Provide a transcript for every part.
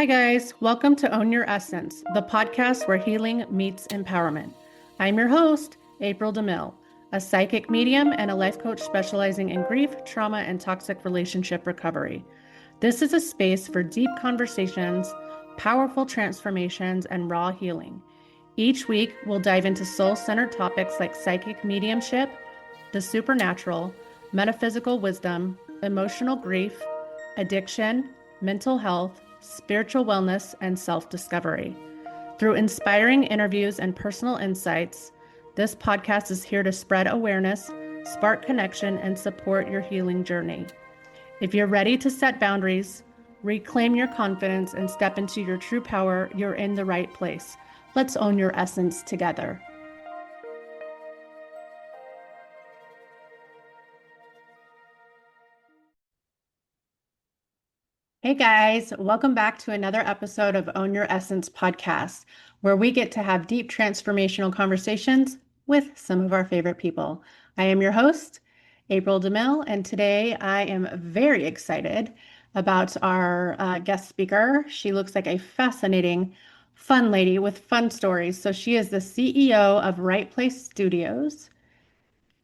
Hi, guys. Welcome to Own Your Essence, the podcast where healing meets empowerment. I'm your host, April DeMille, a psychic medium and a life coach specializing in grief, trauma, and toxic relationship recovery. This is a space for deep conversations, powerful transformations, and raw healing. Each week, we'll dive into soul-centered topics like psychic mediumship, the supernatural, metaphysical wisdom, emotional grief, addiction, mental health, spiritual wellness, and self-discovery. Through inspiring interviews and personal insights, this podcast is here to spread awareness, spark connection, and support your healing journey. If you're ready to set boundaries, reclaim your confidence, and step into your true power, you're in the right place. Let's own your essence together. Hey guys, welcome back to another episode of Own Your Essence podcast, where we get to have deep transformational conversations with some of our favorite people. I am your host, April DeMille, and today I am very excited about our guest speaker. She looks like a fascinating, fun lady with fun stories. So she is the CEO of Wright Place Studios,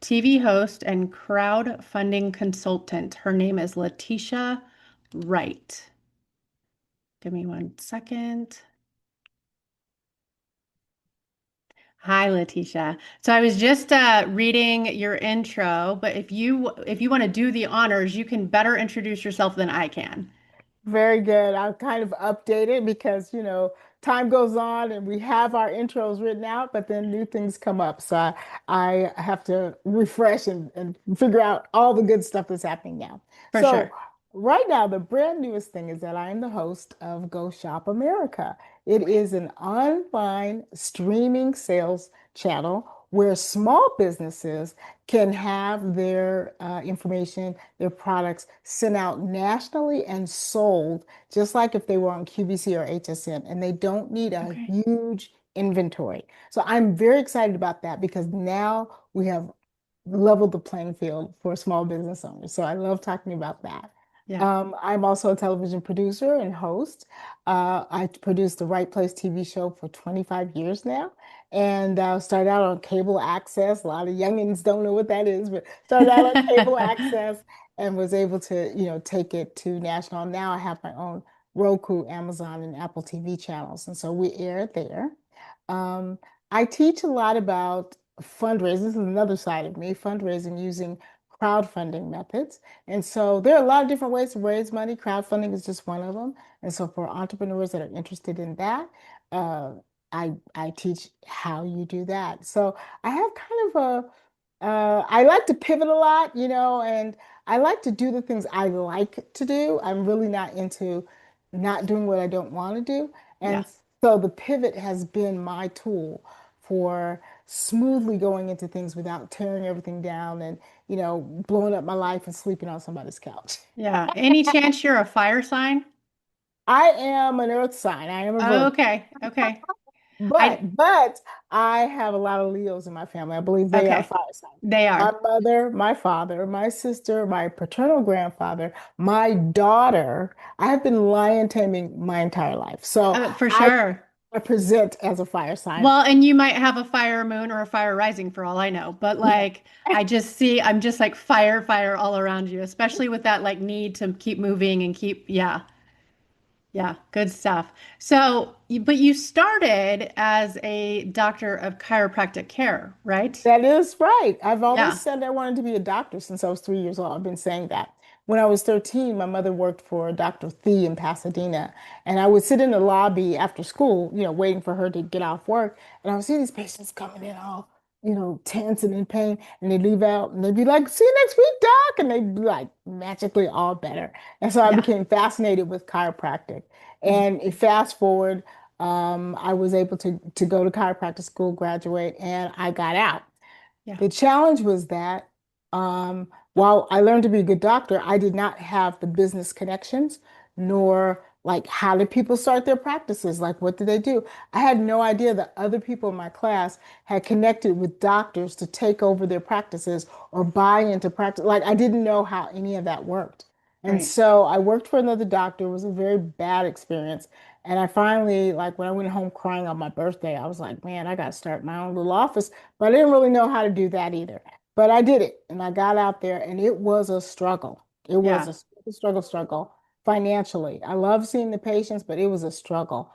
TV host, and crowdfunding consultant. Her name is Letitia Wright. Give me one second. Hi, Letitia. So I was just reading your intro, but if you want to do the honors, you can better introduce yourself than I can. Very good. I'll kind of update it because, time goes on and we have our intros written out, but then new things come up. So I have to refresh and figure out all the good stuff that's happening now. For So sure. right now, the brand newest thing is that I am the host of Go Shop America. It is an online streaming sales channel where small businesses can have their information, their products sent out nationally and sold, just like if they were on QVC or HSN, and they don't need a Okay. huge inventory. So I'm very excited about that because now we have leveled the playing field for small business owners. So I love talking about that. Yeah. I'm also a television producer and host. I produced the Wright Place TV show for 25 years now and started out on cable access. A lot of youngins don't know what that is, but started out on cable access and was able to, take it to national. Now I have my own Roku, Amazon, and Apple TV channels, and so we air there. Um, I teach a lot about fundraising. This is another side of me, fundraising using crowdfunding methods. And so there are a lot of different ways to raise money. Crowdfunding is just one of them. And so for entrepreneurs that are interested in that, uh, I teach how you do that. So I have kind of I like to pivot a lot, and I like to do the things I like to do. I'm really not into not doing what I don't want to do. Yeah. And so the pivot has been my tool for smoothly going into things without tearing everything down and, blowing up my life and sleeping on somebody's couch. Yeah. Any chance you're a fire sign? I am an earth sign. I am a Oh, Virgo. okay. Okay. I But I have a lot of Leos in my family. I believe they are okay. fire signs. They My are. mother, my father, my sister, my paternal grandfather, my daughter. I have been lion taming my entire life. So For I, sure. I present as a fire sign. Well, and you might have a fire moon or a fire rising for all I know, but Yeah. like I just see, I'm just like fire, fire all around you, especially with that like need to keep moving and keep, yeah, yeah, good stuff. So, but you started as a doctor of chiropractic care, right? That is right. I've always Yeah. said I wanted to be a doctor since I was 3 years old. I've been saying that. When I was 13, my mother worked for Dr. Thee in Pasadena, and I would sit in the lobby after school, waiting for her to get off work, and I would see these patients coming in all, tense and in pain, and they'd leave out, and they'd be like, "See you next week, doc," and they'd be like magically all better. And so I Yeah. became fascinated with chiropractic. Mhm. And fast forward, I was able to go to chiropractic school, graduate, and I got out. Yeah. The challenge was that while I learned to be a good doctor, I did not have the business connections, nor like how did people start their practices? Like, what did they do? I had no idea that other people in my class had connected with doctors to take over their practices or buy into practice. Like, I didn't know how any of that worked. And Right. so I worked for another doctor. It was a very bad experience. And I finally, like when I went home crying on my birthday, I was like, man, I got to start my own little office. But I didn't really know how to do that either. But I did it and I got out there and it was a struggle. It was Yeah. a struggle financially. I love seeing the patients, but it was a struggle.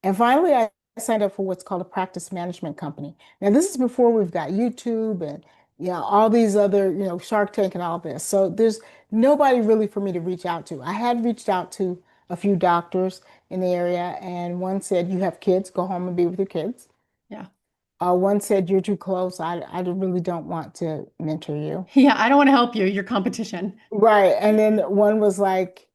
And finally, I signed up for what's called a practice management company. Now, this is before we've got YouTube and all these other, Shark Tank and all this. So there's nobody really for me to reach out to. I had reached out to a few doctors in the area, and one said, "You have kids, go home and be with your kids." Yeah. One said, "You're too close. I really don't want to mentor you." Yeah. I don't want to help you. Your competition. Right. And then one was like,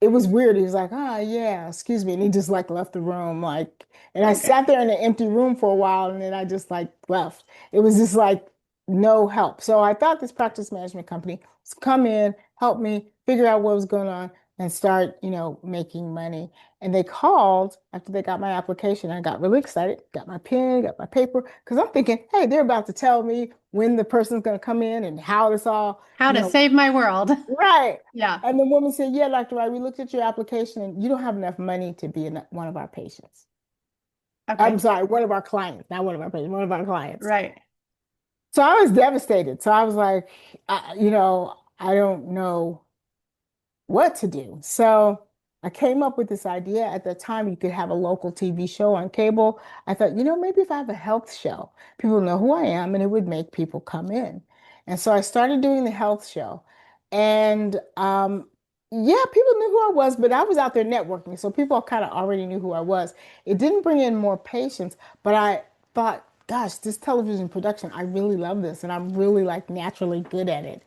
it was weird. He was like, "Ah, yeah, excuse me." And he just like left the room. And I Okay. sat there in an empty room for a while and then I just like left. It was just like no help. So I thought this practice management company was come in, help me figure out what was going on and start, making money. And they called after they got my application. I got really excited, got my pen, got my paper, because I'm thinking, hey, they're about to tell me when the person's going to come in and how this all, How you to know, save my world. right. Yeah. And the woman said, yeah, Dr. Wright, we looked at your application and you don't have enough money to be one of our patients. I'm Okay. sorry, one of our clients, not one of our patients, one of our clients. Right. So I was devastated. So I was like, I don't know what to do. So I came up with this idea. At the time, you could have a local TV show on cable. I thought, maybe if I have a health show, people know who I am and it would make people come in. And so I started doing the health show. And yeah, people knew who I was, but I was out there networking. So people kind of already knew who I was. It didn't bring in more patients, but I thought, gosh, this television production, I really love this. And I'm really like naturally good at it.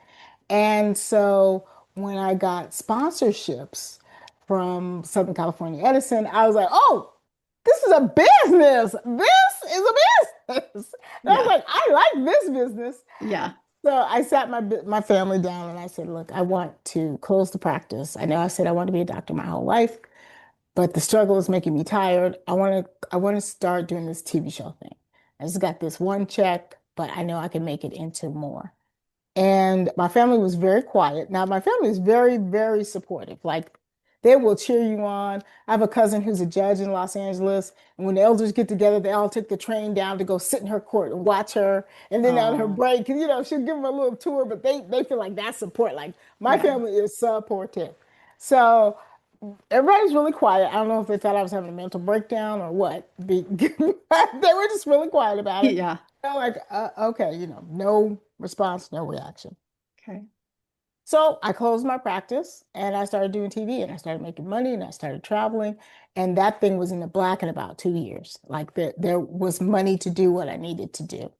And so when I got sponsorships from Southern California Edison, I was like, oh, this is a business. This is a business. And I was Yeah. like, I like this business. Yeah. So I sat my family down and I said, look, I want to close the practice. I know I said I want to be a doctor my whole life, but the struggle is making me tired. I want to start doing this TV show thing. I just got this one check, but I know I can make it into more. And my family was very quiet. Now, my family is very, very supportive. Like, they will cheer you on. I have a cousin who's a judge in Los Angeles. And when the elders get together, they all take the train down to go sit in her court and watch her. And then on her Oh, break, she'll give them a little tour, but they feel like that's support. Like, my yeah. family is supportive. So everybody's really quiet. I don't know if they thought I was having a mental breakdown or what. They were just really quiet about it. Yeah. They're like, okay, no response, no reaction. Okay. So I closed my practice and I started doing TV and I started making money and I started traveling. And that thing was in the black in about 2 years. Like there was money to do what I needed to do.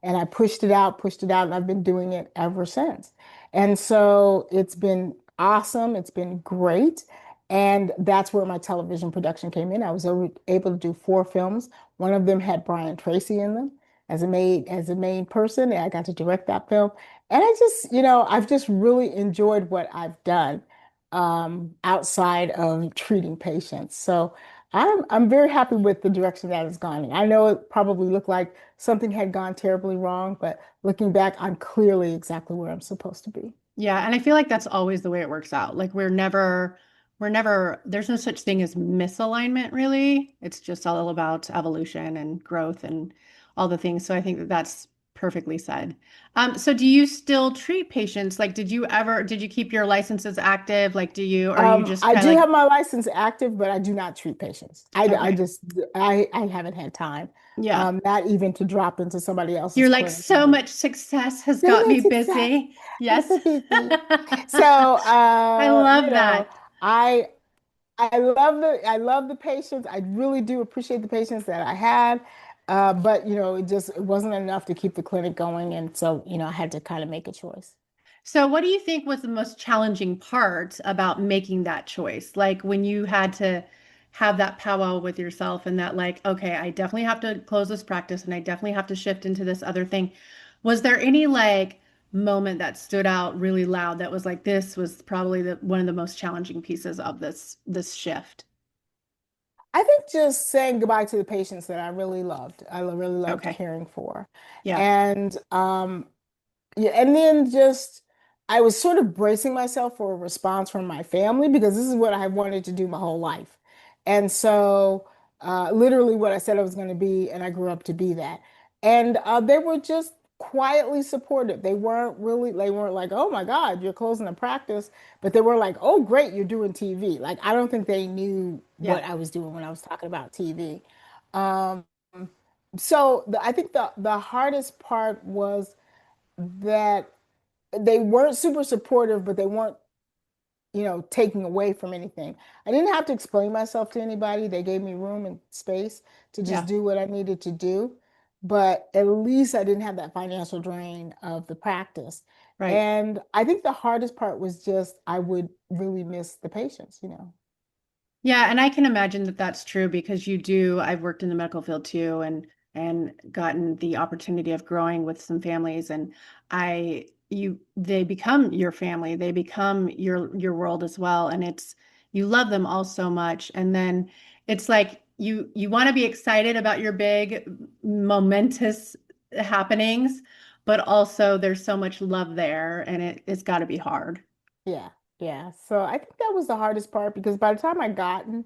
And I pushed it out, and I've been doing it ever since. And so it's been awesome. It's been great. And that's where my television production came in. I was able to do 4 films. One of them had Brian Tracy in them as a main person. And I got to direct that film. And I've just really enjoyed what I've done outside of treating patients. So I'm very happy with the direction that it's gone in. I know it probably looked like something had gone terribly wrong, but looking back, I'm clearly exactly where I'm supposed to be. Yeah, and I feel like that's always the way it works out. Like there's no such thing as misalignment, really. It's just all about evolution and growth and all the things. So I think that that's perfectly said. So do you still treat patients? Like, did you keep your licenses active? Like, are you just I kind of do like, have my license active, but I do not treat patients. I okay, just I haven't had time, yeah. not even to drop into somebody else's You're like, clinic. so much success has So got me much success. busy. I'm Yes. so busy. So, I love that. I I love the patients. I really do appreciate the patients that I had. But it wasn't enough to keep the clinic going. And so, I had to kind of make a choice. So, what do you think was the most challenging part about making that choice? Like when you had to have that powwow with yourself and that, like, okay, I definitely have to close this practice and I definitely have to shift into this other thing. Was there any like moment that stood out really loud that was like, this was probably one of the most challenging pieces of this shift? I think just saying goodbye to the patients that I really loved. Really loved Okay. caring for. Yeah. And yeah, and then just I was sort of bracing myself for a response from my family because this is what I wanted to do my whole life. And so, literally what I said I was going to be, and I grew up to be that. And they were just quietly supportive. They weren't like, oh my God, you're closing the practice, but they were like, oh, great, you're doing TV. Like, I don't think they knew Yeah. what I was doing when I was talking about TV. Um, I think the hardest part was that they weren't super supportive, but they weren't, taking away from anything. I didn't have to explain myself to anybody. They gave me room and space to just Yeah. do what I needed to do. But at least I didn't have that financial drain of the practice. Right. And I think the hardest part was just I would really miss the patients. Yeah, and I can imagine that that's true because you do. I've worked in the medical field too, and gotten the opportunity of growing with some families, and they become your family. They become your world as well, and it's you love them all so much, and then it's like you want to be excited about your big momentous happenings, but also there's so much love there, and it's got to be hard. Yeah, yeah. So I think that was the hardest part because by the time I gotten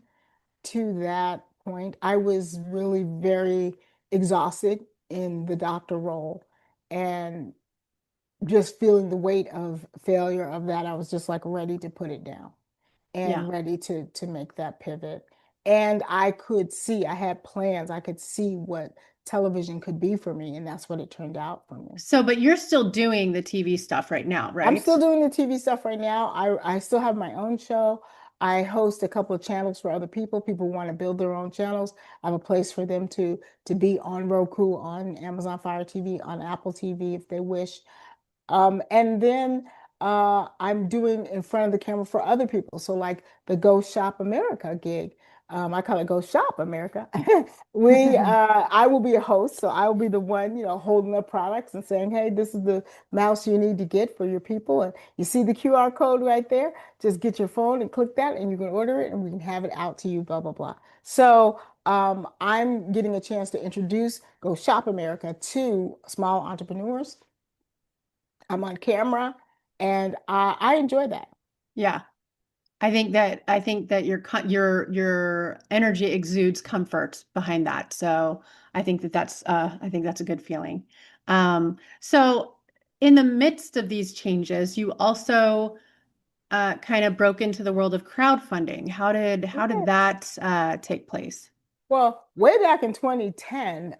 to that point, I was really very exhausted in the doctor role and just feeling the weight of failure of that. I was just like ready to put it down Yeah. and ready to make that pivot. And I could see, I had plans, I could see what television could be for me, and that's what it turned out for me. So, but you're still doing the TV stuff right now, I'm right? still doing the TV stuff right now. I still have my own show. I host a couple of channels for other people. People want to build their own channels. I have a place for them to be on Roku, on Amazon Fire TV, on Apple TV if they wish. And then I'm doing in front of the camera for other people. So like the Go Shop America gig. I call it Go Shop America. I will be a host, so I will be the one, holding up products and saying, "Hey, this is the mouse you need to get for your people." And you see the QR code right there. Just get your phone and click that, and you can order it, and we can have it out to you. Blah blah blah. So I'm getting a chance to introduce Go Shop America to small entrepreneurs. I'm on camera, and I enjoy that. Yeah. I think that your energy exudes comfort behind that. So I think that's a good feeling. So in the midst of these changes, you also kind of broke into the world of crowdfunding. How did Yes. that take place? Well, way back in 2010,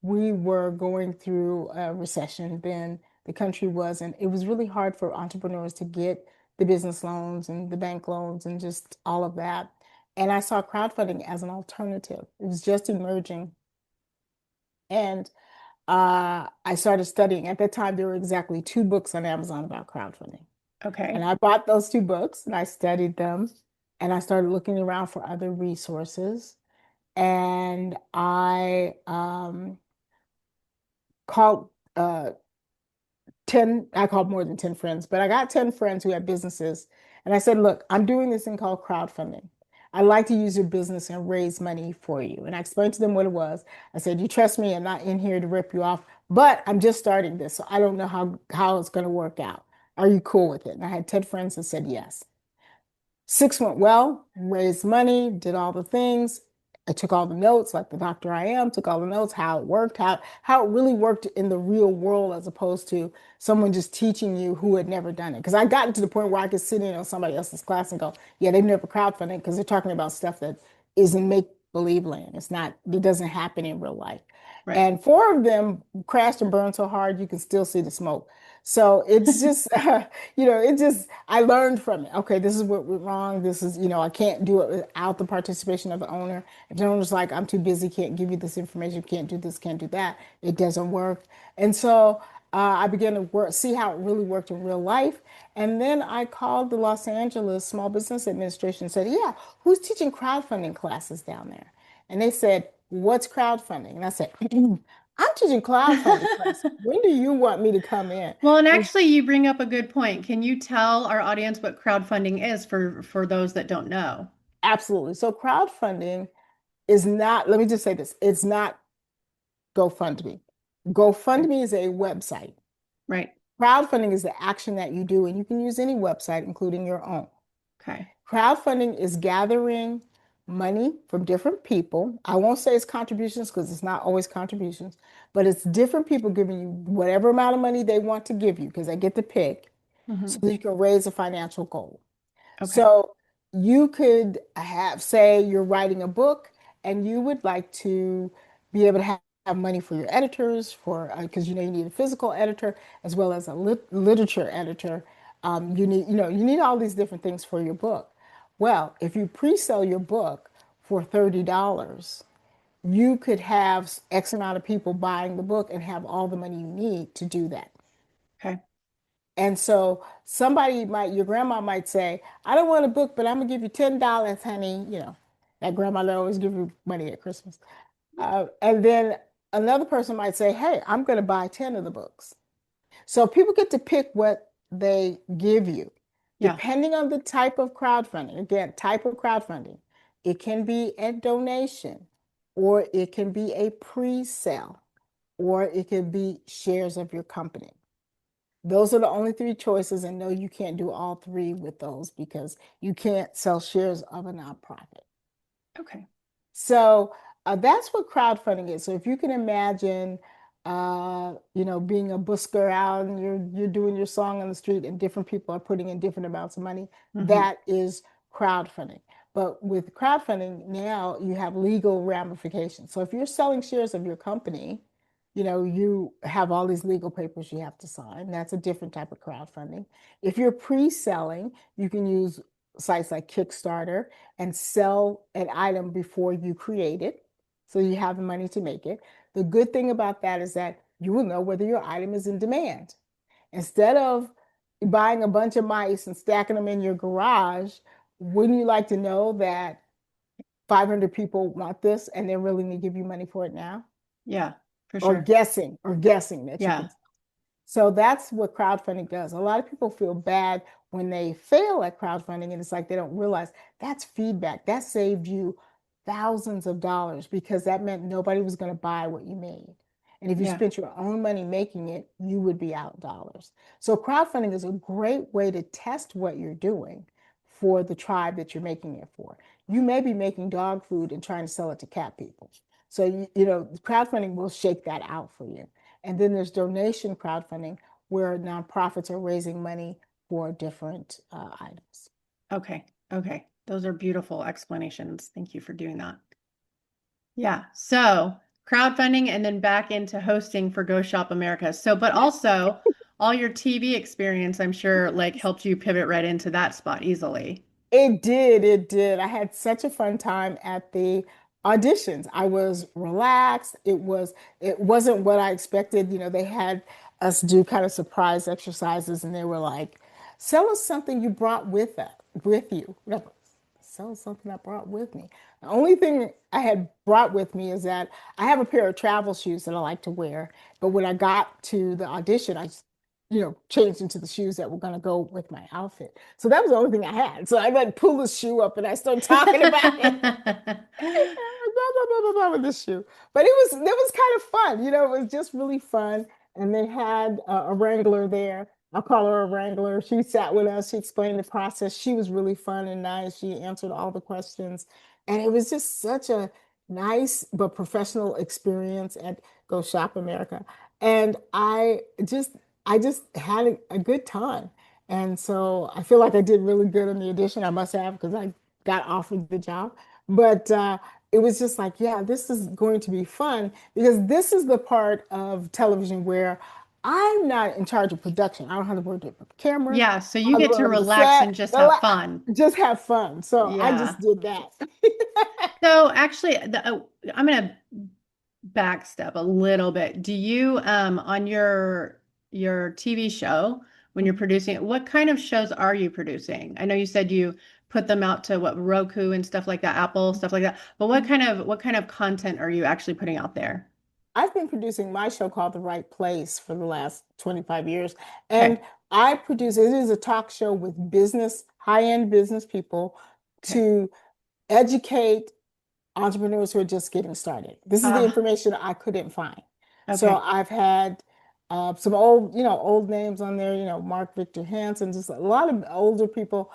we were going through a recession. Then the country was, and it was really hard for entrepreneurs to get the business loans and the bank loans and just all of that. And I saw crowdfunding as an alternative. It was just emerging. And I started studying. At that time, there were exactly two books on Amazon about crowdfunding. And Okay. I bought those two books and I studied them and I started looking around for other resources. And I called 10, I called more than 10 friends, but I got 10 friends who had businesses. And I said, look, I'm doing this thing called crowdfunding. I'd like to use your business and raise money for you. And I explained to them what it was. I said, you trust me, I'm not in here to rip you off, but I'm just starting this. So I don't know how it's going to work out. Are you cool with it? And I had 10 friends that said yes. 6 went well, raised money, did all the things. I took all the notes, like the doctor I am, took all the notes, how it worked, how it really worked in the real world as opposed to someone just teaching you who had never done it. Because I got to the point where I could sit in on somebody else's class and go, yeah, they've never crowdfunded because they're talking about stuff that isn't make believe land. It's not, it doesn't happen in real life. Right. And four of them crashed and burned so hard you can still see the smoke. So it's just, I learned from it. Okay, this is what went wrong. This is, I can't do it without the participation of the owner. If the owner's like, I'm too busy, can't give you this information, can't do this, can't do that, it doesn't work. And so I began to see how it really worked in real life. And then I called the Los Angeles Small Business Administration and said, yeah, who's teaching crowdfunding classes down there? And they said, what's crowdfunding? And I said, I'm teaching crowdfunding class. When do you want me to come in? Well, and And actually, you bring up a good point. Can you tell our audience what crowdfunding is for those that don't know? absolutely. So crowdfunding is not, let me just say this, it's not GoFundMe. GoFundMe is a website. Right. Crowdfunding is the action that you do, and you can use any website, including your own. Okay. Crowdfunding is gathering money from different people. I won't say it's contributions because it's not always contributions, but it's different people giving you whatever amount of money they want to give you because they get to pick so Hmm. that you can raise a financial goal. Okay. So you could have, say, you're writing a book and you would like to be able to have money for your editors, for because you need a physical editor as well as a literature editor. You need all these different things for your book. Well, if you pre-sell your book for $30, you could have X amount of people buying the book and have all the money you need to do that. Okay. And so your grandma might say, I don't want a book, but I'm gonna give you $10, honey. That grandma that always give you money at Christmas. And then another person might say, hey, I'm gonna buy 10 of the books. So people get to pick what they give you, Yeah. depending on the type of crowdfunding. Again, type of crowdfunding. It can be a donation, or it can be a pre-sale, or it can be shares of your company. Those are the only three choices, and no, you can't do all three with those because you can't sell shares of a nonprofit. Okay. So that's what crowdfunding is. So if you can imagine, being a busker out and you're doing your song on the street, and different people are putting in different amounts of money, Hmm. that is crowdfunding. But with crowdfunding, now you have legal ramifications. So if you're selling shares of your company, you have all these legal papers you have to sign. That's a different type of crowdfunding. If you're pre-selling, you can use sites like Kickstarter and sell an item before you create it. So you have the money to make it. The good thing about that is that you will know whether your item is in demand. Instead of buying a bunch of mice and stacking them in your garage, wouldn't you like to know that 500 people want this and they're willing to give you money for it now? Yeah, for Or sure. guessing that you Yeah. can. So that's what crowdfunding does. A lot of people feel bad when they fail at crowdfunding, and it's like they don't realize that's feedback. That saved you thousands of dollars because that meant nobody was going to buy what you made. And if you Yeah. spent your own money making it, you would be out dollars. So crowdfunding is a great way to test what you're doing for the tribe that you're making it for. You may be making dog food and trying to sell it to cat people. So crowdfunding will shake that out for you. And then there's donation crowdfunding where nonprofits are raising money for different items. Okay. Okay. Those are beautiful explanations. Thank you for doing that. Yeah. So crowdfunding and then back into hosting for Go Shop America. So, but also all your TV experience, I'm sure, like helped you pivot right into that spot easily. It did, it did. I had such a fun time at the auditions. I was relaxed. It wasn't what I expected. They had us do kind of surprise exercises and they were like, sell us something you brought with you. Sell something I brought with me. The only thing I had brought with me is that I have a pair of travel shoes that I like to wear. But when I got to the audition, I changed into the shoes that were going to go with my outfit. So that was the only thing I had. So I like pull the shoe up and I started talking about it. Blah, blah, blah, blah, with this shoe. But it was kind of fun. It was just really fun. And they had a wrangler there. I'll call her a wrangler. She sat with us. She explained the process. She was really fun and nice. She answered all the questions. And it was just such a nice but professional experience at Go Shop America. And I just had a good time. And so I feel like I did really good in the audition. I must have because I got offered the job. But it was just like, yeah, this is going to be fun because this is the part of television where I'm not in charge of production. I don't have to worry about the camera. Yeah, so I you don't have get to to worry about the relax set. and just have fun. Just have fun. So I Yeah. just did that. So actually, I'm gonna backstep a little bit. Do you on your TV show when you're producing it, what kind of shows are you producing? I know you said you put them out to what Roku and stuff like that, Apple, stuff like that. But what kind of content are you actually putting out there? I've been producing my show called The Right Place for the last 25 years. And Okay. it is a talk show with high-end business people Okay. to educate entrepreneurs who are just getting started. This is the Ah, information I couldn't find. So okay. I've had Some old, old names on there, Mark Victor Hansen, just a lot of older people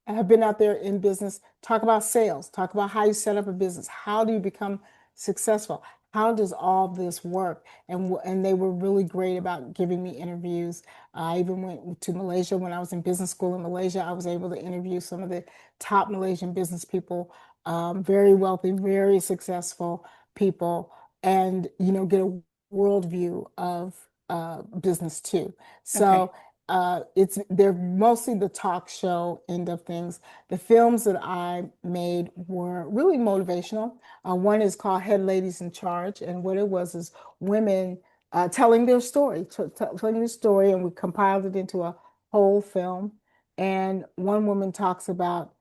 have been out there in business. Talk about sales, talk about how you set up a business. How do you become successful? How does all this work? And they were really great about giving me interviews. I even went to Malaysia when I was in business school in Malaysia. I was able to interview some of the top Malaysian business people, very wealthy, very successful people, and get a worldview of business too. Okay. So they're mostly the talk show end of things. The films that I made were really motivational. One is called Head Ladies in Charge, and what it was is women telling their story, telling their story, and we compiled it into a whole film. And one woman talks about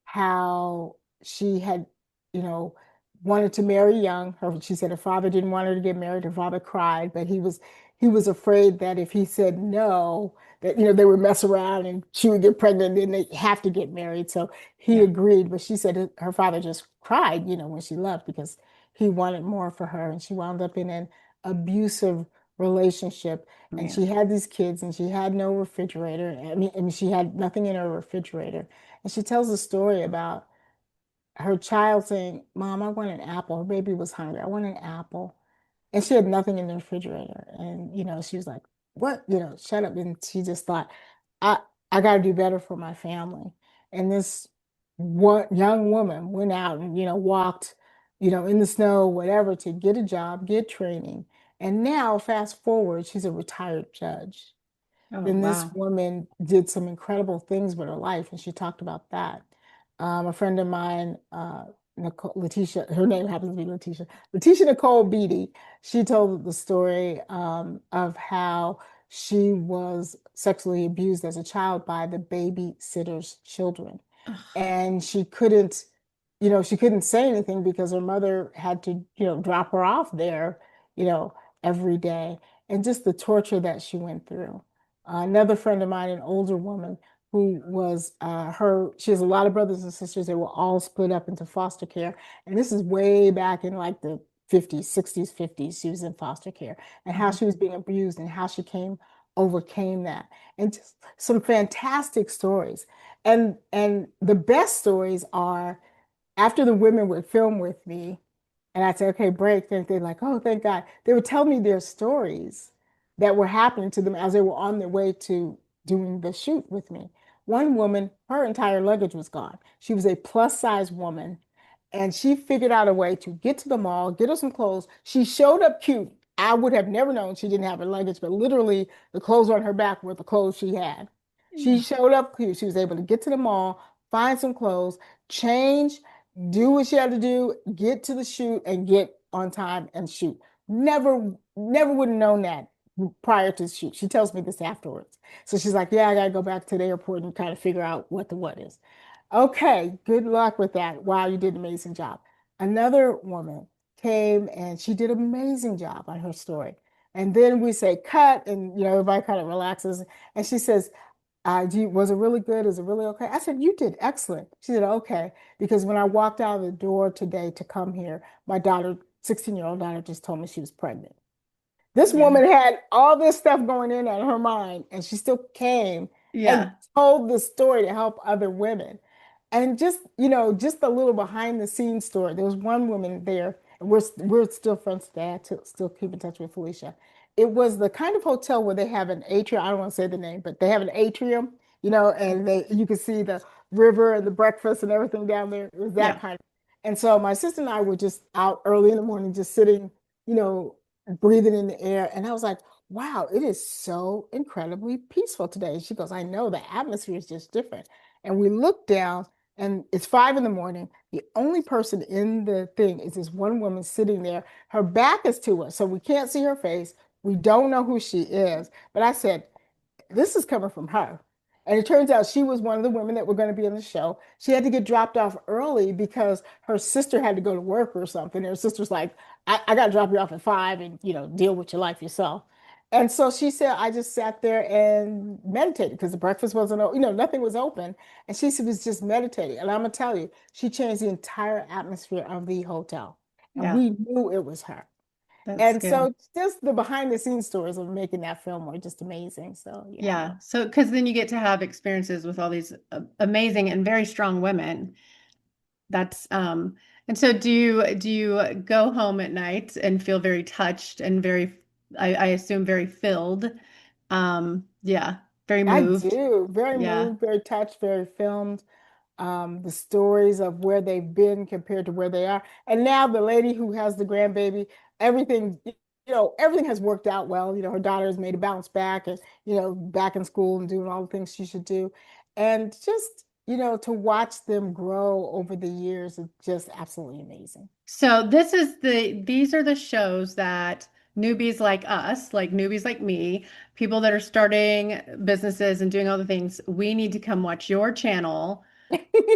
how she had, you know, wanted to marry young. She said her father didn't want her to get married. Her father cried, but he was afraid that if he said no, that they would mess around and she would get pregnant and they have to get married. So he Yeah. agreed, but she said her father just cried, when she left because he wanted more for her, and she wound up in an abusive relationship. And Man. she had these kids and she had no refrigerator. I mean, she had nothing in her refrigerator. And she tells a story about her child saying, "Mom, I want an apple." Her baby was hungry. "I want an apple." And she had nothing in the refrigerator. And, she was like, "What?" Shut up. And she just thought, I I got to do better for my family. And this one young woman went out and, walked, in the snow, whatever, to get a job, get training. And now, fast forward, she's a retired judge. Oh, Then this wow. woman did some incredible things with her life, and she talked about that. A friend of mine, Letitia, her name happens to be Letitia Nicole Beatty, she told the story of how she was sexually abused as a child by the babysitter's children. Ugh. And she couldn't say anything because her mother had to, drop her off there, you know, every day. And just the torture that she went through. Another friend of mine, an older woman who was she has a lot of brothers and sisters. They were all split up into foster care. And this is way back in like the 50s, 60s, 50s. She was in foster care, and how Mhm. she was being abused and how she overcame that. And just some fantastic stories. And the best stories are after the women would film with me, and I'd say, "Okay, break." Then they're like, "Oh, thank God." They would tell me their stories that were happening to them as they were on their way to doing the shoot with me. One woman, her entire luggage was gone. She was a plus size woman, and she figured out a way to get to the mall, get her some clothes. She showed up cute. I would have never known she didn't have her luggage, but literally the clothes on her back were the clothes she had. She Yeah. showed up cute. She was able to get to the mall, find some clothes, change, do what she had to do, get to the shoot, and get on time and shoot. Never would have known that prior to the shoot. She tells me this afterwards. So she's like, "Yeah, I gotta go back to the airport and kind of figure out what the what is." Okay, good luck with that. Wow, you did an amazing job. Another woman came and she did an amazing job on her story. And then we say cut, and everybody kind of relaxes. And she says, was it really good? Is it really okay?" I said, "You did excellent." She said, "Okay." Because when I walked out of the door today to come here, my daughter, 16-year-old daughter, just told me she was pregnant. This Yeah. woman had all this stuff going in her mind, and she still came and Yeah. told the story to help other women. And just a little behind the scenes story. There was one woman there, and we're still friends today. Still keep in touch with Felicia. It was the kind of hotel where they have an atrium. I don't want to say the name, but they have an atrium, and you can see the river and the breakfast and everything down there. It was that Yeah. kind of. And so my sister and I were just out early in the morning, just sitting, you know, breathing in the air. And I was like, "Wow, it is so incredibly peaceful today." And she goes, "I know, the atmosphere is just different." And we looked down, and it's 5 in the morning. The only person in the thing is this one woman sitting there. Her back is to us, so we can't see her face. We don't know who she is. But I said, "This is coming from her." And it turns out she was one of the women that were going to be in the show. She had to get dropped off early because her sister had to go to work or something. And her sister's like, I got to drop you off at 5 and, deal with your life yourself." And so she said, "I just sat there and meditated because the breakfast wasn't, nothing was open." And she was just meditating. And I'm going to tell you, she changed the entire atmosphere of the hotel. And Yeah. we knew it was her. That's And good. so just the behind the scenes stories of making that film were just amazing. So yeah, I love. Yeah. So, because then you get to have experiences with all these amazing and very strong women. That's and so do you go home at night and feel very touched and very I assume very filled? Yeah, very I moved. do. Very Yeah. moved, very touched, very filmed. The stories of where they've been compared to where they are. And now the lady who has the grandbaby, everything, everything has worked out well. Her daughter has made a bounce back and, back in school and doing all the things she should do. And just, to watch them grow over the years is just absolutely amazing. So these are the shows that newbies like us, like newbies like me, people that are starting businesses and doing all the things, we need to come watch your channel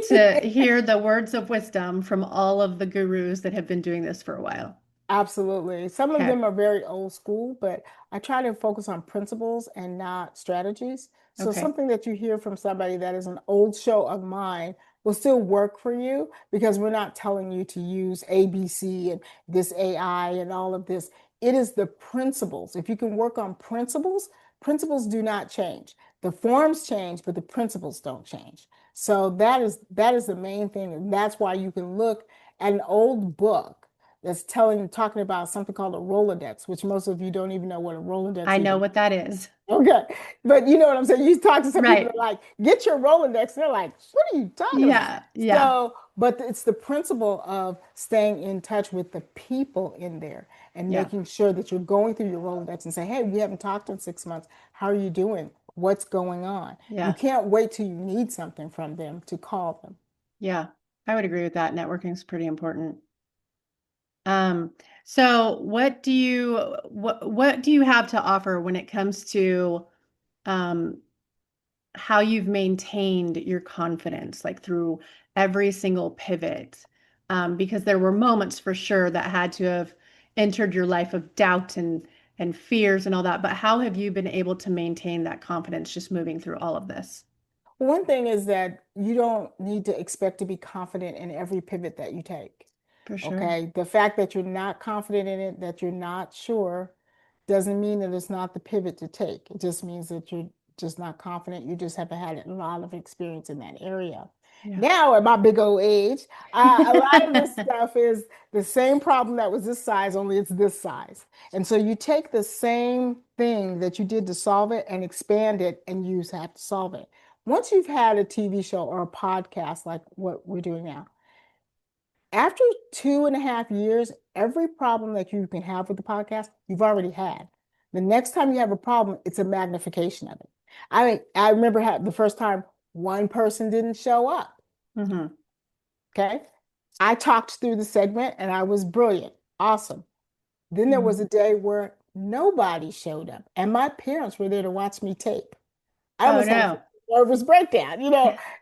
to hear the words of wisdom from all of the gurus that have been doing this for a while. Absolutely. Some of Okay. them are very old school, but I try to focus on principles and not strategies. So Okay. something that you hear from somebody that is an old show of mine will still work for you because we're not telling you to use ABC and this AI and all of this. It is the principles. If you can work on principles, principles do not change. The forms change, but the principles don't change. So that is the main thing. And that's why you can look at an old book that's talking about something called a Rolodex, which most of you don't even know what a Rolodex I know even. what that is. Okay. But you know what I'm saying? You talk to some people that Right. are like, get your Rolodex. They're like, what are you talking about? Yeah. Yeah. So, but it's the principle of staying in touch with the people in there and Yeah. making sure that you're going through your Rolodex and say, hey, we haven't talked in 6 months. How are you doing? What's going on? You Yeah. can't wait till you need something from them to call them. Yeah. I would agree with that. Networking is pretty important. Um, so what do you have to offer when it comes to um how you've maintained your confidence like through every single pivot? Because there were moments for sure that had to have entered your life of doubt and fears and all that, but how have you been able to maintain that confidence just moving through all of this? One thing is that you don't need to expect to be confident in every pivot that you take. For sure. Okay. The fact that you're not confident in it, that you're not sure, doesn't mean that it's not the pivot to take. It just means that you're just not confident. You just haven't had a lot of experience in that area. Yeah. Now, at my big old age, a lot of this stuff is the same problem that was this size, only it's this size. And so you take the same thing that you did to solve it and expand it, and you have to solve it. Once you've had a TV show or a podcast like what we're doing now, after 2.5 years, every problem that you can have with the podcast, you've already had. The next time you have a problem, it's a magnification of it. I remember the first time one person didn't show up. Hmm. Okay. I talked through the segment and I was brilliant. Awesome. Then there was Hmm. a day where nobody showed up and my parents were there to watch me tape. I Oh almost had no. a nervous breakdown.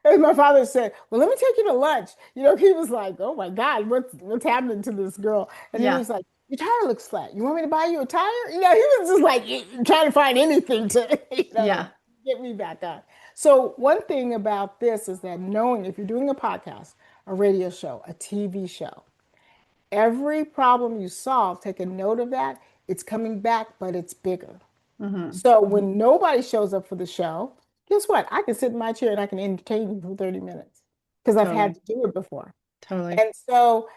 And my father said, well, let me take you to lunch. He was like, oh my God, what's happening to this girl? And then he Yeah. was like, your tire looks flat. You want me to buy you a tire? He was just like trying to find anything to, Yeah. get me back on. So one thing about this is that knowing if you're doing a podcast, a radio show, a TV show, every problem you solve, take a note of that. It's coming back, but it's bigger. Hmm. So Hmm. when nobody shows up for the show, guess what? I can sit in my chair and I can entertain you for 30 minutes because I've had Totally. to do it before. Totally. And so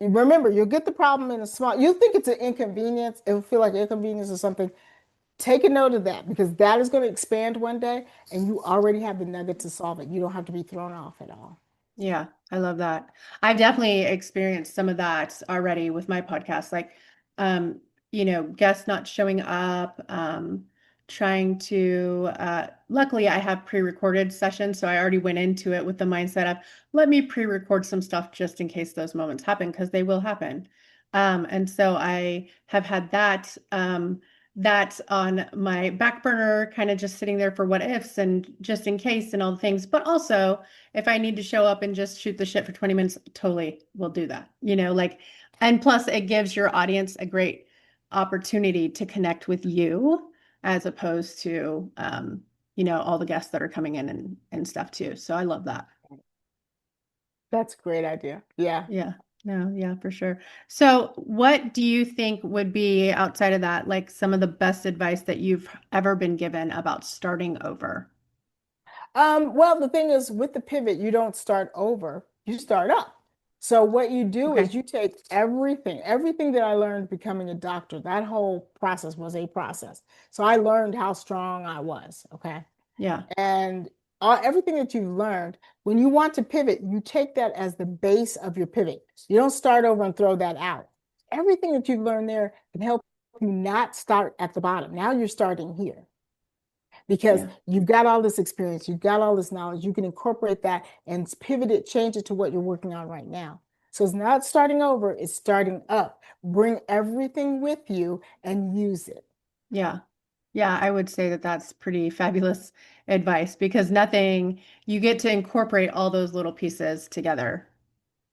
remember, you'll get the problem in a small, you'll think it's an inconvenience. It'll feel like inconvenience or something. Take a note of that because that is going to expand one day and you already have the nugget to solve it. You don't have to be thrown off at all. Yeah, I love that. I've definitely experienced some of that already with my podcast, like um, guests not showing up, trying to luckily I have pre-recorded sessions, so I already went into it with the mindset of let me pre-record some stuff just in case those moments happen because they will happen. And so I have had that on my back burner, kind of just sitting there for what ifs and just in case and all the things, but also if I need to show up and just shoot the shit for 20 minutes, totally will do that. And plus it gives your audience a great opportunity to connect with you as opposed to, all the guests that are coming in and stuff too. So I love that. That's a great idea. Yeah. Yeah. No, yeah, for sure. So, what do you think would be outside of that, like some of the best advice that you've ever been given about starting over? Well, the thing is, with the pivot, you don't start over, you start up. So what you do is Okay. you take everything that I learned becoming a doctor, that whole process was a process. So I learned how strong I was, okay? Yeah. And everything that you've learned, when you want to pivot, you take that as the base of your pivot. You don't start over and throw that out. Everything that you've learned there can help you not start at the bottom. Now you're starting here because Yeah. you've got all this experience, you've got all this knowledge. You can incorporate that and pivot it, change it to what you're working on right now. So it's not starting over, it's starting up. Bring everything with you and use it. Yeah. Yeah, I would say that that's pretty fabulous advice because nothing, you get to incorporate all those little pieces together.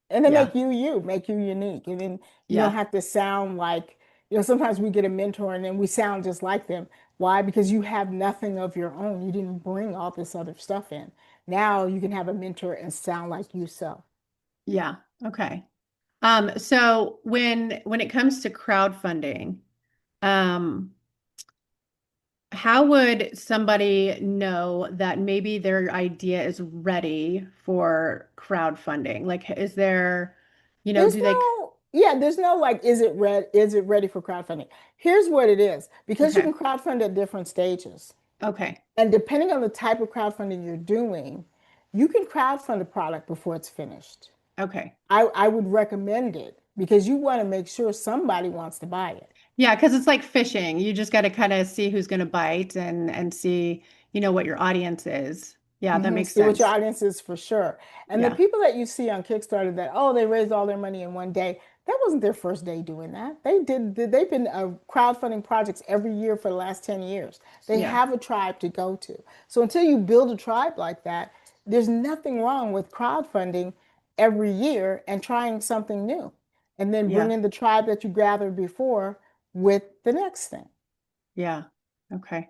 And then Yeah. make you unique. And then you don't Yeah. have to sound like, sometimes we get a mentor and then we sound just like them. Why? Because you have nothing of your own. You didn't bring all this other stuff in. Now you can have a mentor and sound like yourself. Yeah. Okay. So when it comes to crowdfunding, um, how would somebody know that maybe their idea is ready for crowdfunding? Like, is there, There's do they? no, yeah, there's no like, is it ready for crowdfunding? Here's what it is. Because you Okay. can crowdfund at different stages. Okay. And depending on the type of crowdfunding you're doing, you can crowdfund a product before it's finished. Okay. I would recommend it because you want to make sure somebody wants to buy it. Yeah, because it's like fishing. You just got to kind of see who's going to bite and see, what your audience is. Yeah, that makes See what your sense. audience is for sure. And the Yeah. people that you see on Kickstarter that, oh, they raised all their money in one day, that wasn't their first day doing that. They've been crowdfunding projects every year for the last 10 years. They Yeah. have a tribe to go to. So until you build a tribe like that, there's nothing wrong with crowdfunding every year and trying something new. And then Yeah. bringing the tribe that you gathered before with the next thing. Yeah. Okay.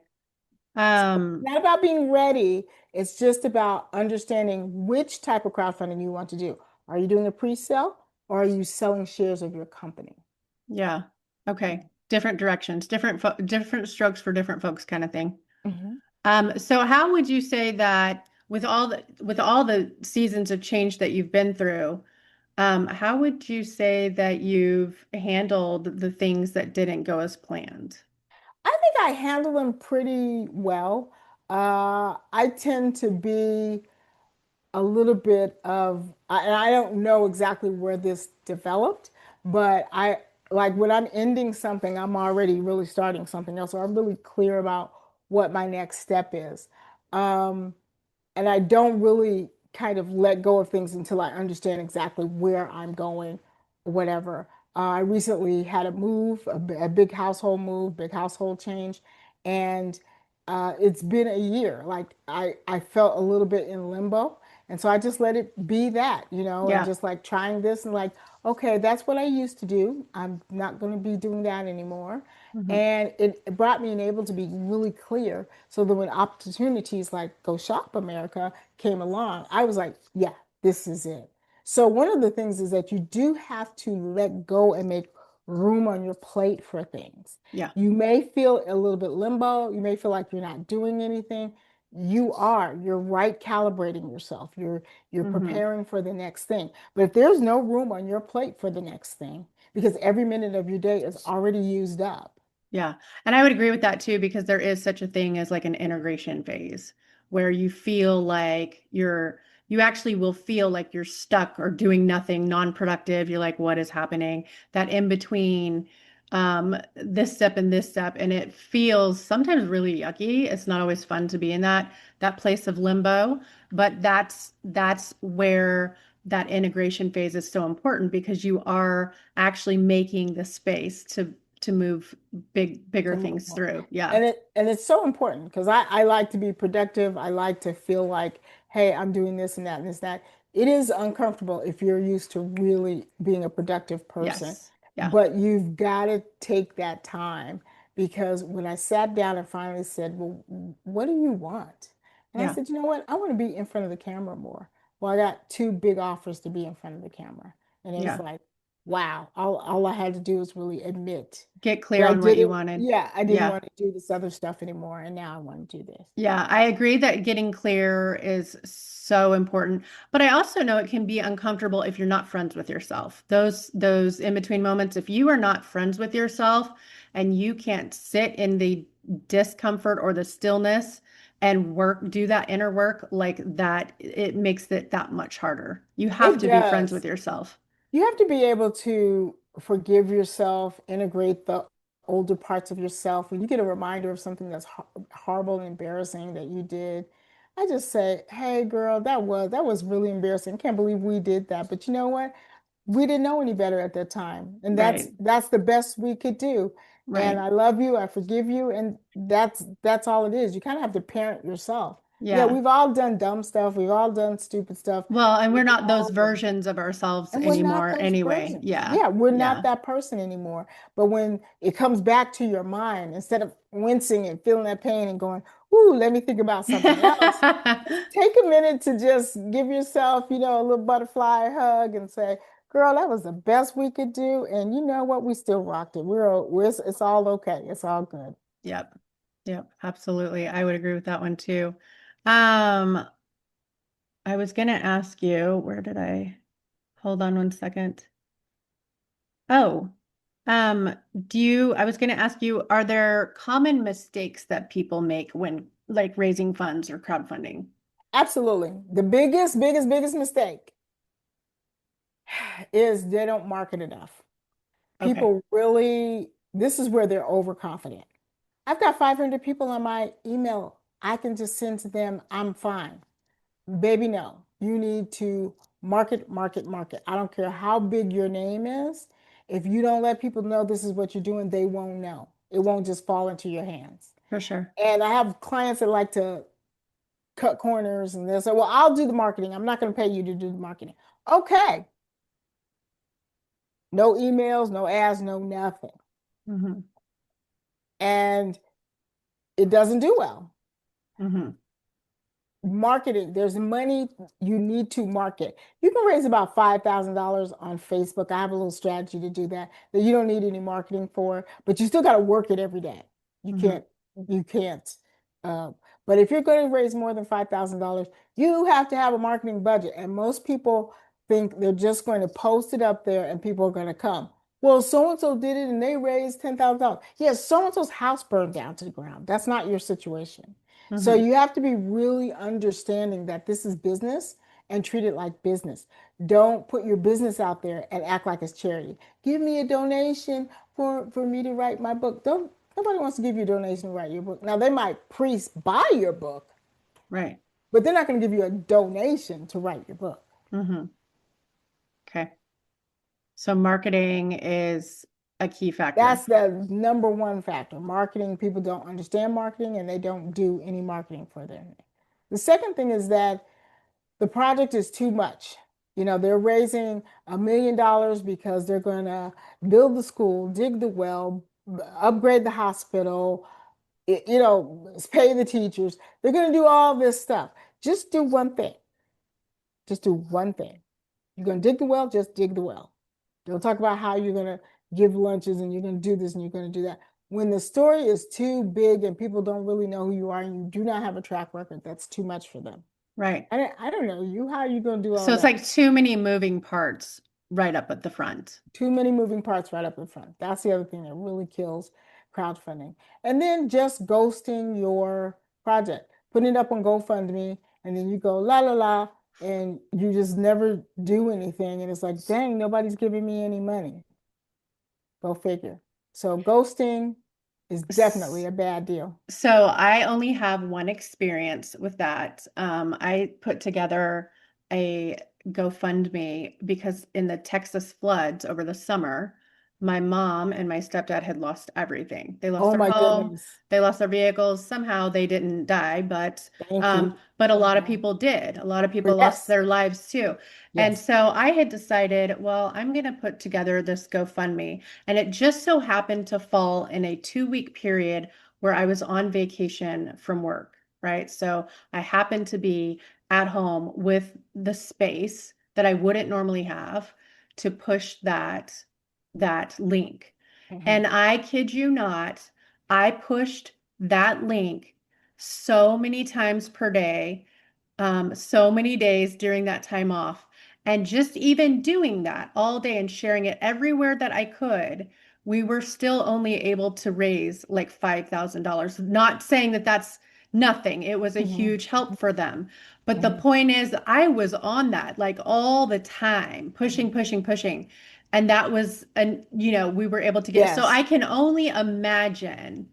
It's not about being ready. It's just about understanding which type of crowdfunding you want to do. Are you doing a pre-sale or are you selling shares of your company? Yeah. Okay. Different directions, different strokes for different folks kind of thing. Mhm. So how would you say that with all the seasons of change that you've been through, how would you say that you've handled the things that didn't go as planned? I think I handle them pretty well. I tend to be a little bit of, and I don't know exactly where this developed, but I like when I'm ending something, I'm already really starting something else. So I'm really clear about what my next step is. Um, and I don't really kind of let go of things until I understand exactly where I'm going, or whatever. I recently had a move, a big household move, big household change, and it's been a year. Like I felt a little bit in limbo, and so I just let it be that, and Yeah. just like trying this and like, okay, that's what I used to do. I'm not going to be doing that anymore. Hmm. And it brought me and able to be really clear so that when opportunities like Go Shop America came along, I was like, yeah, this is it. So one of the things is that you do have to let go and make room on your plate for things. Yeah. You may feel a little bit limbo. You may feel like you're not doing anything. You are. You're right calibrating yourself. You're Hmm. preparing for the next thing. But if there's no room on your plate for the next thing, because every minute of your day is already used up. Yeah. And I would agree with that too, because there is such a thing as like an integration phase where you feel like you actually will feel like you're stuck or doing nothing, non-productive. You're like, what is happening? That in between this step and this step. And it feels sometimes really yucky. It's not always fun to be in that place of limbo, but that's where that integration phase is so important because you are actually making the space to move bigger To move things on. through. Yeah. And it's so important because I like to be productive. I like to feel like, hey, I'm doing this and that and this that. It is uncomfortable if you're used to really being a productive person, Yes. Yeah. but you've got to take that time because when I sat down and finally said, well, what do you want? And I Yeah. said, you know what? I want to be in front of the camera more. Well, I got two big offers to be in front of the camera. And it was Yeah. like, Wow. All I had to do was really admit Get that clear I on what you didn't, wanted. yeah, I didn't Yeah. want to do this other stuff anymore. And now I want to do this. Yeah, I agree that getting clear is so important, but I also know it can be uncomfortable if you're not friends with yourself. Those in between moments, if you are not friends with yourself and you can't sit in the discomfort or the stillness and do that inner work like that, it makes it that much harder. You have It to be friends with does. yourself. You have to be able to forgive yourself, integrate the older parts of yourself. When you get a reminder of something that's horrible and embarrassing that you did, I just say, "Hey, girl, that was really embarrassing. Can't believe we did that." But you know what? We didn't know any better at that time, and that's Right. that's the best we could do. And Right. I love you, I forgive you, and that's all it is. You kind of have to parent yourself. Yeah, Yeah. we've all done dumb stuff, we've all done stupid stuff. Well, and We we're not those all done. versions of ourselves And we're not anymore those anyway. versions. Yeah. Yeah, we're not Yeah. that person anymore. But when it comes back to your mind, instead of wincing and feeling that pain and going, "Ooh, let me think about something else," just take a minute to just give yourself, a little butterfly hug and say, "Girl, that was the best we could do." And you know what? We still rocked it. It's all okay. It's all good. Yep. Yep. Absolutely. I would agree with that one too. Um, I was going to ask you, where did hold on one second. Oh, I was going to ask you, are there common mistakes that people make when like raising funds or crowdfunding? Absolutely. The biggest mistake is they don't market enough. Okay, People really, this is where they're overconfident. I've got 500 people on my email. I can just send to them, I'm fine. Baby, no. You need to market, market, market. I don't care how big your name is. If you don't let people know this is what you're doing, they won't know. It won't just fall into your hands. for sure. And I have clients that like to cut corners and they'll say, well, I'll do the marketing. I'm not going to pay you to do the marketing. Okay. No emails, no ads, no nothing. Hmm. And it doesn't do well. Hmm. Marketing, there's money you need to market. You can raise about $5,000 on Facebook. I have a little strategy to do that you don't need any marketing for, but you still got to work it every day. You Hmm. can't, you can't. Uh, but if you're going to raise more than $5,000, you have to have a marketing budget. And most people think they're just going to post it up there and people are going to come. Well, so and so did it and they raised $10,000. Yes, so and so's house burned down to the ground. That's not your situation. So Hmm. you have to be really understanding that this is business and treat it like business. Don't put your business out there and act like it's charity. Give me a donation for me to write my book. Don't Nobody wants to give you a donation to write your book. Now they might buy your book, Right. but they're not going to give you a donation to write your book. Hmm. Okay. So marketing is a key That's factor. the number one factor. Marketing, people don't understand marketing and they don't do any marketing for them. The second thing is that the project is too much. They're raising $1 million because they're going to build the school, dig the well, upgrade the hospital, pay the teachers. They're going to do all this stuff. Just do one thing. Just do one thing. You're going to dig the well, just dig the well. Don't talk about how you're going to give lunches and you're going to do this and you're going to do that. When the story is too big and people don't really know who you are and you do not have a track record, that's too much for them. Right. I don't know you. How are you going to do all So it's that? like too many moving parts right up at the front. Too many moving parts right up in front. That's the other thing that really kills crowdfunding. And then just ghosting your project, putting it up on GoFundMe, and then you go la la la, and you just never do anything. And it's like, dang, nobody's giving me any money. Go figure. So ghosting is definitely a bad deal. So I only have one experience with that. I put together a GoFundMe because in the Texas floods over the summer, my mom and my stepdad had lost everything. They lost Oh their my home, goodness. they lost their vehicles. Somehow they didn't die, Thank you. but a lot of Mhm. people did. A lot of people lost Yes, their lives too. And yes. so I had decided, well, I'm going to put together this GoFundMe. And it just so happened to fall in a 2-week period where I was on vacation from work, right? So I happened to be at home with the space that I wouldn't normally have to push that link. Hmm. And I kid you not, I pushed that link so many times per day, so many days during that time off. And just even doing that all day and sharing it everywhere that I could, we were still only able to raise like $5,000. Not saying that that's nothing. It was a Hmm. huge help for them. But the Hmm. point is, I was on that like all the time, pushing, Hmm. pushing, pushing. And that was, and we were able to get, so Yes, I can only imagine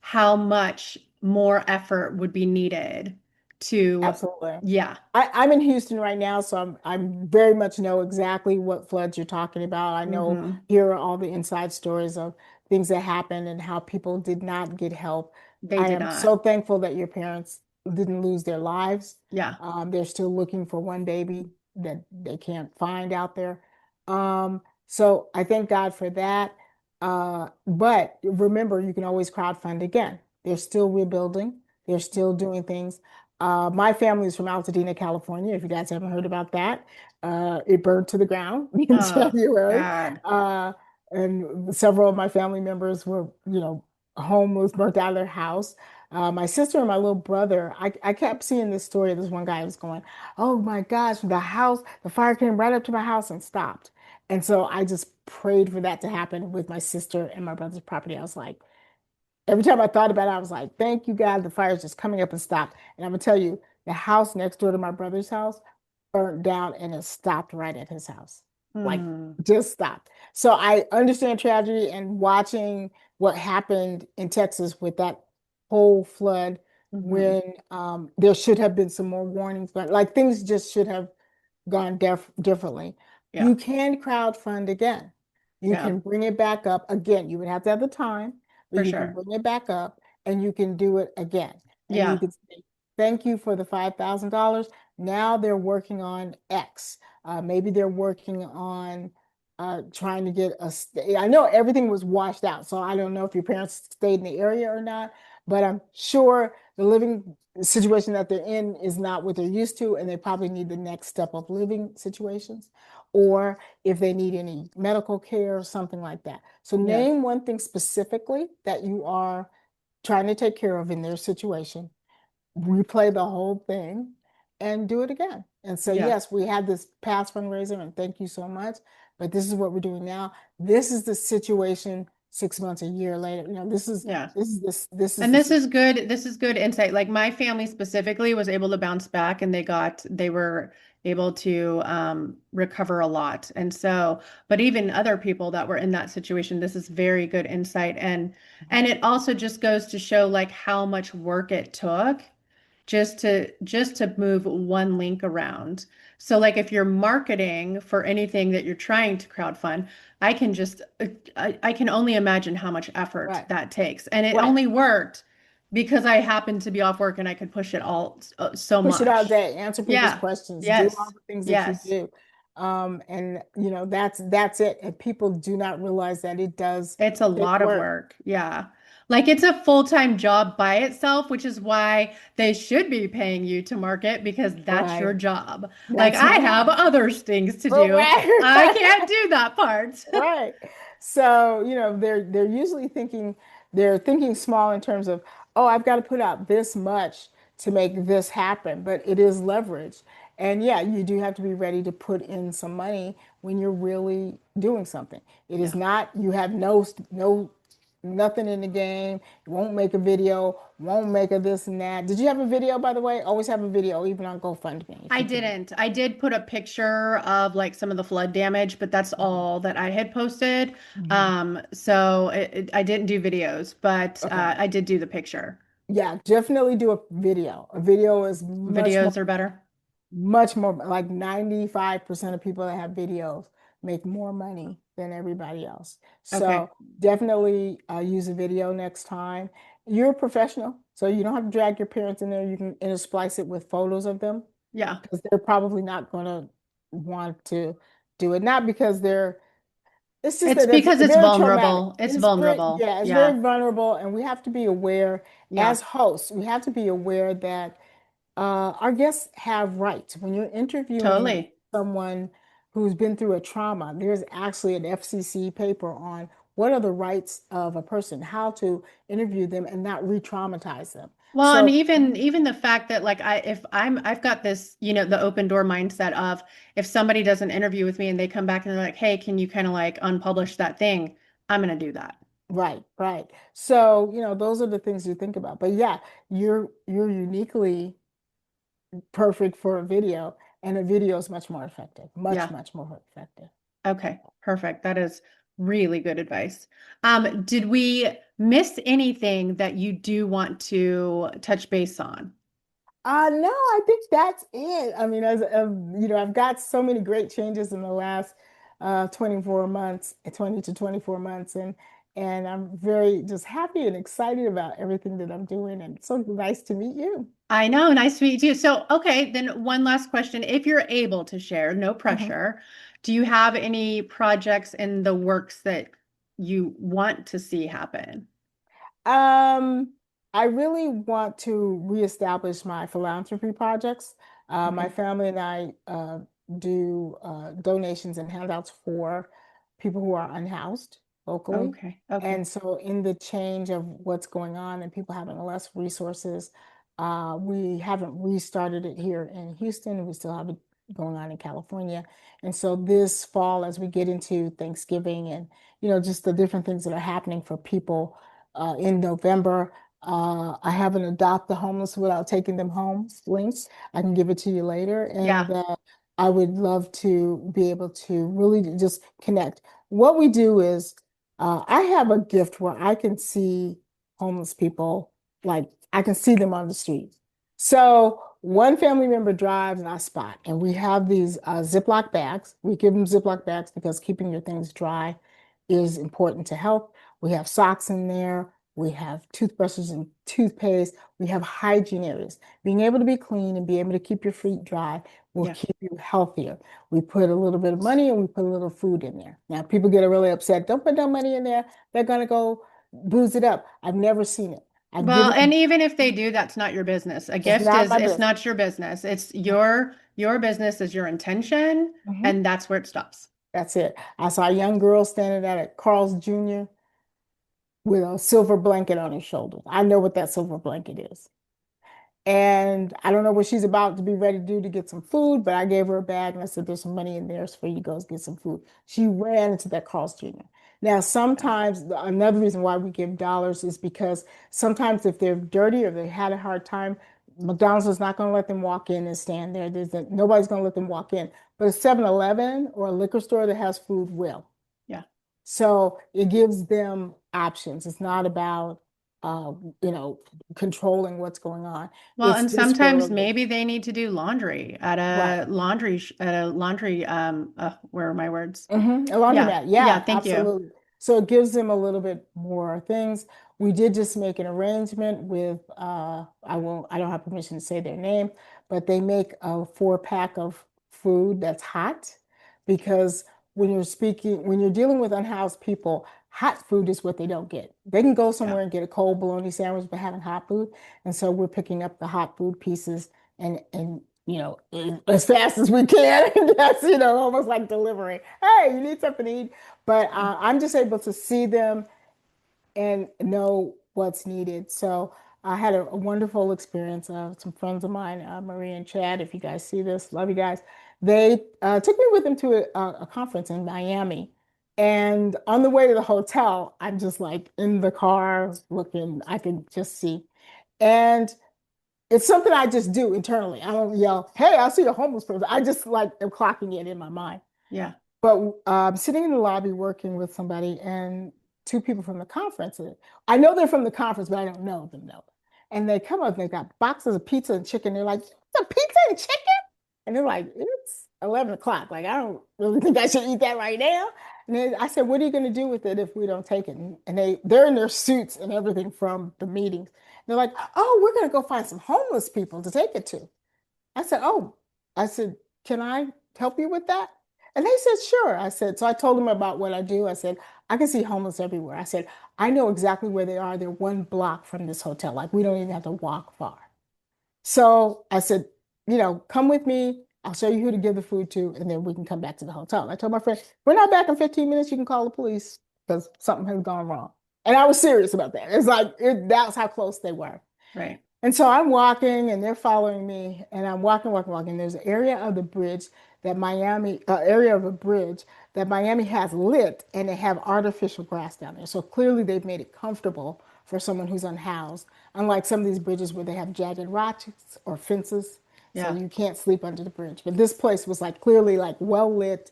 how much more effort would be needed to, absolutely. yeah. I'm in Houston right now, so I'm very much know exactly what floods you're talking about. I know Hmm. here are all the inside stories of things that happened and how people did not get help. They I did am not. so thankful that your parents didn't lose their lives. Yeah. They're still looking for one baby that they can't find out there. So I thank God for that. But remember, you can always crowdfund again. They're still rebuilding. They're still doing things. My family is from Altadena, California. If you guys haven't heard about that, it burned to the ground in Oh, January. God. Uh, and several of my family members were, homeless, burnt out of their house. My sister and my little brother, I kept seeing this story. This one guy was going, "Oh my gosh, the fire came right up to my house and stopped." And so I just prayed for that to happen with my sister and my brother's property. I was like, every time I thought about it, I was like, thank you, God, the fire's just coming up and stopped. And I'm gonna tell you, the house next door to my brother's house burnt down and it stopped right at his house. Like Hmm. just stopped. So I understand tragedy and watching what happened in Texas with that whole flood Hmm. when there should have been some more warnings, but like things just should have gone differently. Yeah. You can crowdfund again. You Yeah. can bring it back up again. You would have to have the time, but For you can sure. bring it back up and you can do it again. And you Yeah. can say, thank you for the $5,000. Now they're working on X. Maybe they're working on trying to get I know everything was washed out, so I don't know if your parents stayed in the area or not, but I'm sure the living situation that they're in is not what they're used to, and they probably need the next step of living situations, or if they need any medical care or something like that. So Yeah. name one thing specifically that you are trying to take care of in their situation, replay the whole thing, and do it again. And say, Yeah. yes, we had this past fundraiser, and thank you so much, but this is what we're doing now. This is the situation 6 months, a year later. Yeah. This is And the this is situation. good. This is good insight. Like my family specifically was able to bounce back and they were able to recover a lot. And so, but even other people that were in that situation, this is very good insight. And it also just goes to show like how much work it took just to move one link around. So like if you're marketing for anything that you're trying to crowdfund, I can just I can only imagine how much effort Right, that takes. And it right. only worked because I happened to be off work and I could push it all so Push it all much. day, answer people's Yeah. questions, do all Yes. the things that you Yes. do. And that's it. And people do not realize that it does It's a take lot of work. work. Yeah. Like it's a full-time job by itself, which is why they should be paying you to market because that's your Right. job. Like That's I my have job. other things to Oh, do. I right. can't do that part. Right. So, they're usually they're thinking small in terms of, oh, I've got to put out this much to make this happen, but it is leverage. And yeah, you do have to be ready to put in some money when you're really doing something. It is Yeah. not, you have nothing in the game. You won't make a video, won't make a this and that. Did you have a video, by the way? Always have a video, even on GoFundMe if I you can. didn't. I did put a picture of like some of the flood damage, but that's Mhm. all that I had posted. Mhm. So I didn't do videos, but Okay. I did do the picture. Yeah, definitely do a video. A video is Videos are better. much more, like 95% of people that have videos make more money than everybody else. Okay. So definitely use a video next time. You're a professional, so you don't have to drag your parents in there. You can intersplice it with photos of them Yeah. because they're probably not going to want to do it. Not because it's just It's that it's because it's very traumatic. vulnerable. It's vulnerable. Yeah, it's Yeah. very vulnerable, and we have to be aware Yeah. as hosts. We have to be aware that our guests have rights. When you're interviewing Totally. someone who's been through a trauma, there's actually an FCC paper on what are the rights of a person, how to interview them and not re-traumatize them. Well, and So, even the fact that like I've got this, the open door mindset of if somebody does an interview with me and they come back and they're like, "Hey, can you kind of like unpublish that thing?" I'm gonna do that. right, right. So, those are the things you think about. But yeah, you're uniquely perfect for a video, and a video is much more effective, much, Yeah. much more effective. Okay. Perfect. That is really good advice. Did we miss anything that you do want to touch base on? No, I think that's it. I mean, I've got so many great changes in the last 24 months, 20 to 24 months, and I'm very just happy and excited about everything that I'm doing. And it's so nice to meet you. I know. Nice to meet you. So, okay, then one last question. If you're able to share, no Mhm. pressure, do you have any projects in the works that you want to see happen? Um, I really want to reestablish my philanthropy projects. My Okay. family and I do donations and handouts for people who are unhoused locally. Okay. Okay. And so, in the change of what's going on and people having less resources, we haven't restarted it here in Houston. We still have it going on in California. And so, this fall, as we get into Thanksgiving and just the different things that are happening for people in November. I have an Adopt the Homeless Without Taking Them Home link. I can give it to you later. Yeah. And I would love to be able to really just connect. What we do is I have a gift where I can see homeless people, like I can see them on the street. So one family member drives and I spot, and we have these Ziploc bags. We give them Ziploc bags because keeping your things dry is important to health. We have socks in there. We have toothbrushes and toothpaste. We have hygiene areas. Being able to be clean and be able to keep your feet dry will Yeah. keep you healthier. We put a little bit of money and we put a little food in there. Now, people get really upset. Don't put no money in there. They're going to go booze it up. I've never seen it. I've Well, given and even if they do, that's not your business. A It's gift not is my it's business. not your business. It's your business is your intention, Mhm. and that's where it stops. That's it. I saw a young girl standing out at Carl's Jr. with a silver blanket on his shoulder. I know what that silver blanket is. And I don't know what she's about to be ready to do to get some food, but I gave her a bag and I said, there's some money in there for you to go get some food. She ran into that Carl's Jr. Now, Yeah. sometimes another reason why we give dollars is because sometimes if they're dirty or they had a hard time, McDonald's is not going to let them walk in and stand there. Nobody's going to let them walk in. But a 7-Eleven or a liquor store that has food will. Yeah. So it gives them options. It's not about, uh, you know, controlling what's going on. Well, It's and just for a sometimes little bit. maybe they need to do laundry Right. at a laundry where are my words? A Yeah. laundromat. Yeah, Yeah, thank you. absolutely. So it gives them a little bit more things. We did just make an arrangement with I don't have permission to say their name, but they make a 4-pack of food that's hot because when you're dealing with unhoused people, hot food is what they don't get. They can go Yeah. somewhere and get a cold bologna sandwich, but having hot food. And so we're picking up the hot food pieces and as fast as we can. That's, almost like delivery. Hey, you need something to eat. But I'm just able to see them and know what's needed. So I had a wonderful experience. Some friends of mine, Marie and Chad, if you guys see this, love you guys. They took me with them to a conference in Miami. And on the way to the hotel, I'm just like in the car looking, I can just see. And it's something I just do internally. I don't yell, hey, I see a homeless person. I just like am clocking it in my mind. Yeah. But sitting in the lobby working with somebody and two people from the conference. I know they're from the conference, but I don't know them though. And they come up and they got boxes of pizza and chicken. They're like, it's a pizza and chicken? And they're like, it's 11 o'clock. Like, I don't really think I should eat that right now. And then I said, what are you going to do with it if we don't take it? And they're in their suits and everything from the meetings. They're like, oh, we're going to go find some homeless people to take it to. I said, oh, I said, can I help you with that? And they said, sure. I said, so I told them about what I do. I said, I can see homeless everywhere. I said, I know exactly where they are. They're 1 block from this hotel. Like we don't even have to walk far. So I said, come with me. I'll show you who to give the food to, and then we can come back to the hotel. I told my friend, we're not back in 15 minutes. You can call the police because something has gone wrong. And I was serious about that. It's like, that's how close they were. Right. And so I'm walking and they're following me and I'm walking. There's an area of the bridge that area of a bridge that Miami has lit and they have artificial grass down there. So clearly they've made it comfortable for someone who's unhoused, unlike some of these bridges where they have jagged rocks or fences. So Yeah. you can't sleep under the bridge. But this place was like clearly like well lit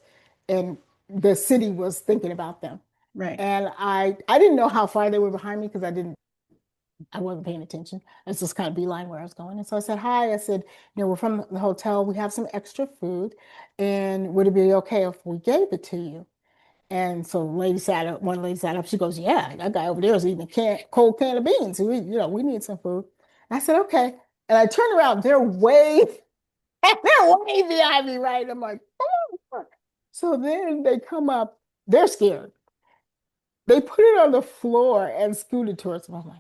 and the city was thinking about them. Right. And I didn't know how far they were behind me because I wasn't paying attention. I was just kind of beeline where I was going. And so I said, hi. I said, we're from the hotel. We have some extra food. And would it be okay if we gave it to you? And so one lady sat up. She goes, yeah, that guy over there is eating a cold can of beans. We need some food. And I said, okay. And I turned around. They're way behind me, right? I'm like, oh. So then they come up. They're scared. They put it on the floor and scooted towards me. I'm like,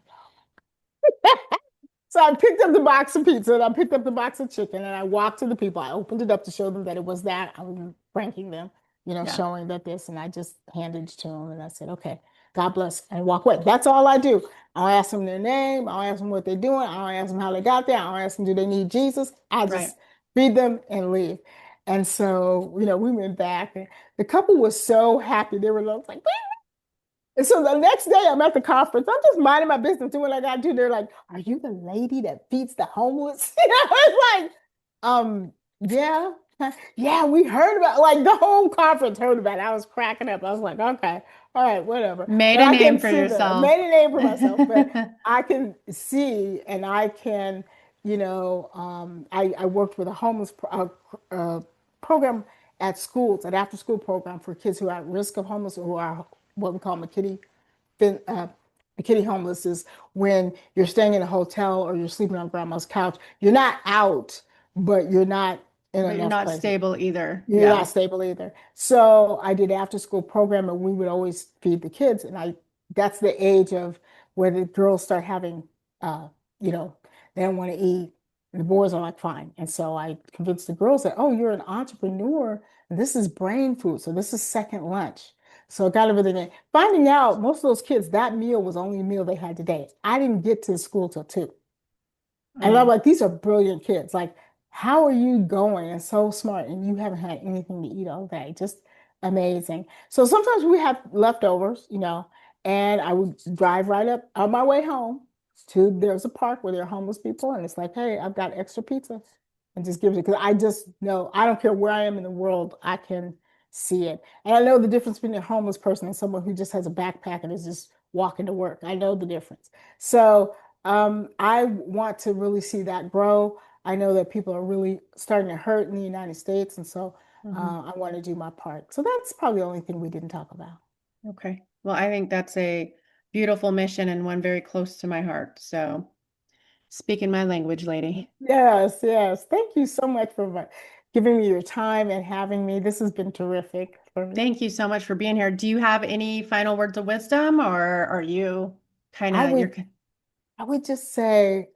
so I picked up the box of pizza and I picked up the box of chicken and I walked to the people. I opened it up to show them that it was that. I was pranking them, Yeah. showing that this, and I just handed it to them and I said, okay, God bless, and walk away. That's all I do. I'll ask them their name. I'll ask them what they're doing. I'll ask them how they got there. I'll ask them, do they need Jesus? I'll Right. just feed them and leave. And so, we went back and the couple was so happy. They were like, and so the next day I'm at the conference. I'm just minding my business, doing what I got to do. They're like, are you the lady that feeds the homeless? It's like, yeah. Yeah, we heard about like the whole conference heard about it. I was cracking up. I was like, okay, all right, whatever. Made But a I name can for see yourself. made a name for myself, but I can see and I can, I worked with a homeless program at schools, an after school program for kids who are at risk of homeless or who are what we call McKitty homeless is when you're staying in a hotel or you're sleeping on grandma's couch. You're not out, but you're not in But you're enough not places. stable either. You're Yeah. not stable either. So I did after school program and we would always feed the kids. And that's the age of where the girls start having, you know, they don't want to eat. And the boys are like, fine. And so I convinced the girls that, oh, you're an entrepreneur. And this is brain food. So this is second lunch. So I got everything in. Finding out most of those kids, that meal was the only meal they had today. I didn't get to school till 2. And I'm Oh, like, these are brilliant kids. Like, how are you going and so smart and you haven't had anything to eat all day? Just amazing. So sometimes we have leftovers, and I would drive right up on my way home there's a park where there are homeless people, and it's like, hey, I've got extra pizza, and just give it because I just know I don't care where I am in the world, I can see it. And I know the difference between a homeless person and someone who just has a backpack and is just walking to work. I know the difference. So I want to really see that grow. I know that people are really starting to hurt in the United States, and so mhm. I want to do my part. So that's probably the only thing we didn't talk about. Okay. Well, I think that's a beautiful mission and one very close to my heart. So, speaking my language, lady. Yes, yes. Thank you so much for giving me your time and having me. This has been terrific for me. Thank you so much for being here. Do you have any final words of wisdom, or are you kind I of would I would just say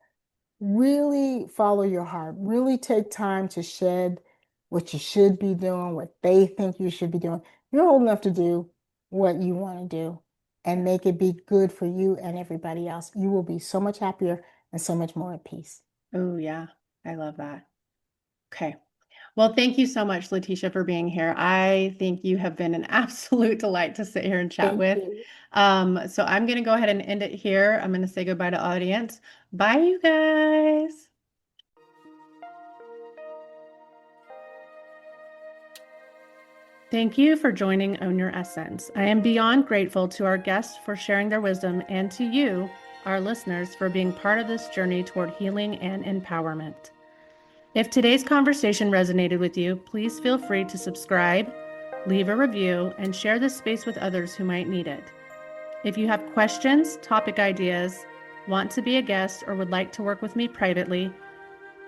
really follow your heart. Really take time to shed what you should be doing, what they think you should be doing. You're old enough to do what you want to do and make it be good for you and everybody else. You will be so much happier and so much more at peace. Oh, yeah. I love that. Okay. Well, thank you so much, Letitia, for being here. I think you have been an absolute delight to sit here and chat Thank with. you. So I'm going to go ahead and end it here. I'm going to say goodbye to audience. Bye, you guys. Thank you for joining Own Your Essence. I am beyond grateful to our guests for sharing their wisdom and to you, our listeners, for being part of this journey toward healing and empowerment. If today's conversation resonated with you, please feel free to subscribe, leave a review, and share this space with others who might need it. If you have questions, topic ideas, want to be a guest, or would like to work with me privately,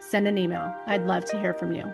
send an email. I'd love to hear from you.